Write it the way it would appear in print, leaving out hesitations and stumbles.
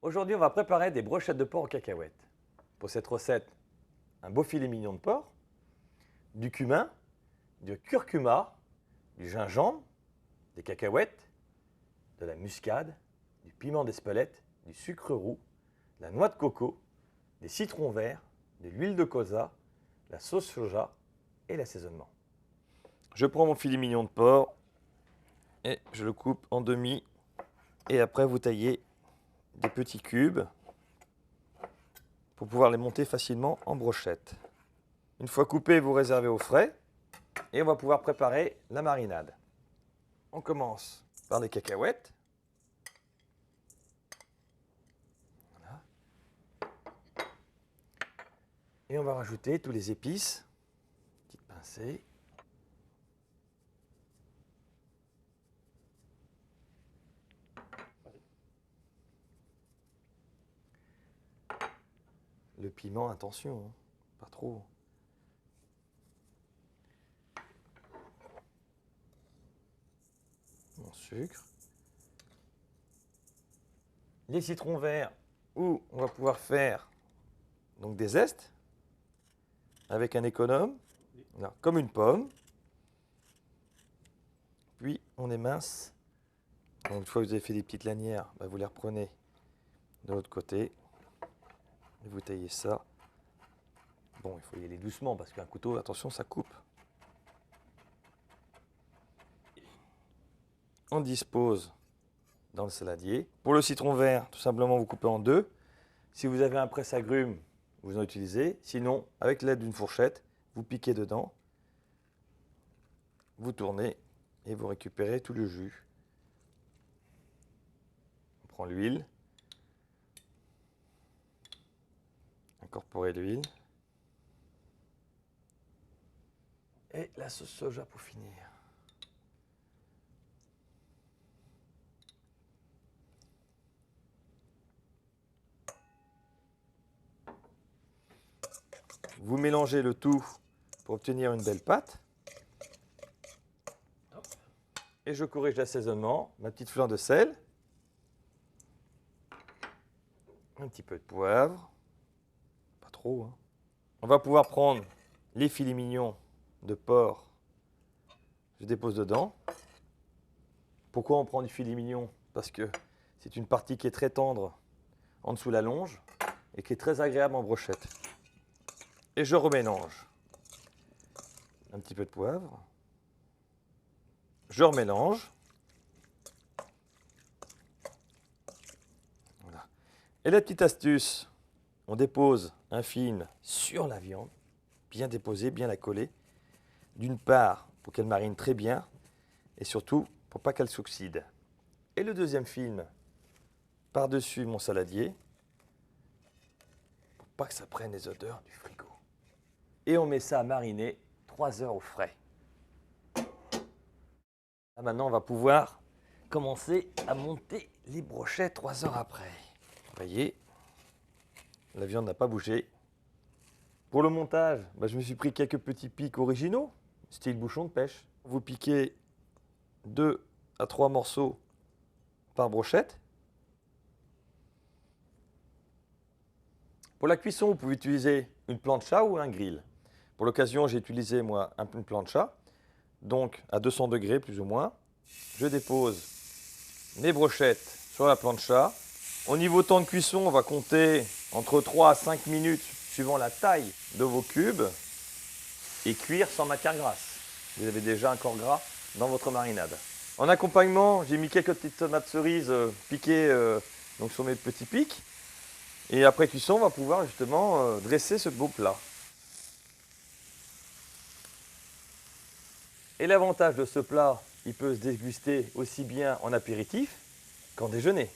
Aujourd'hui, on va préparer des brochettes de porc aux cacahuètes. Pour cette recette, un beau filet mignon de porc, du cumin, du curcuma, du gingembre, des cacahuètes, de la muscade, du piment d'Espelette, du sucre roux, de la noix de coco, des citrons verts, de l'huile de colza, la sauce soja et l'assaisonnement. Je prends mon filet mignon de porc et je le coupe en demi et après vous taillez des petits cubes pour pouvoir les monter facilement en brochettes. Une fois coupés, vous réservez au frais et on va pouvoir préparer la marinade. On commence par les cacahuètes. Voilà. Et on va rajouter tous les épices, petite pincée. Le piment, attention, hein, pas trop. Mon sucre. Les citrons verts, où on va pouvoir faire donc des zestes avec un économe, là, comme une pomme. Puis on émince. Donc, une fois que vous avez fait des petites lanières, vous les reprenez de l'autre côté. Et vous taillez ça. Bon, il faut y aller doucement parce qu'un couteau, attention, ça coupe. On dispose dans le saladier. Pour le citron vert, tout simplement, vous coupez en deux. Si vous avez un presse-agrumes, vous en utilisez. Sinon, avec l'aide d'une fourchette, vous piquez dedans, vous tournez et vous récupérez tout le jus. On prend l'huile. Incorporer l'huile. Et la sauce soja pour finir. Vous mélangez le tout pour obtenir une belle pâte. Et je corrige l'assaisonnement, ma petite fleur de sel, un petit peu de poivre, pas trop, hein. On va pouvoir prendre les filets mignons de porc, je dépose dedans. Pourquoi on prend du filet mignon? Parce que c'est une partie qui est très tendre en dessous de la longe et qui est très agréable en brochette. Et je remélange. Un petit peu de poivre. Je remélange. Voilà. Et la petite astuce, on dépose un film sur la viande, bien déposé, bien la coller. D'une part, pour qu'elle marine très bien, et surtout, pour pas qu'elle s'oxyde. Et le deuxième film, par-dessus mon saladier, pour pas que ça prenne les odeurs du frigo. Et on met ça à mariner 3 heures au frais. Là, maintenant, on va pouvoir commencer à monter les brochettes 3 heures après. Vous voyez, la viande n'a pas bougé. Pour le montage, je me suis pris quelques petits pics originaux, style bouchon de pêche. Vous piquez 2 à 3 morceaux par brochette. Pour la cuisson, vous pouvez utiliser une plancha ou un grill. Pour l'occasion, j'ai utilisé moi une plancha, donc à 200 degrés plus ou moins. Je dépose mes brochettes sur la plancha. Au niveau temps de cuisson, on va compter entre 3 à 5 minutes suivant la taille de vos cubes et cuire sans matière grasse. Vous avez déjà un corps gras dans votre marinade. En accompagnement, j'ai mis quelques petites tomates cerises piquées donc sur mes petits pics. Et après cuisson, on va pouvoir justement dresser ce beau plat. Et l'avantage de ce plat, il peut se déguster aussi bien en apéritif qu'en déjeuner.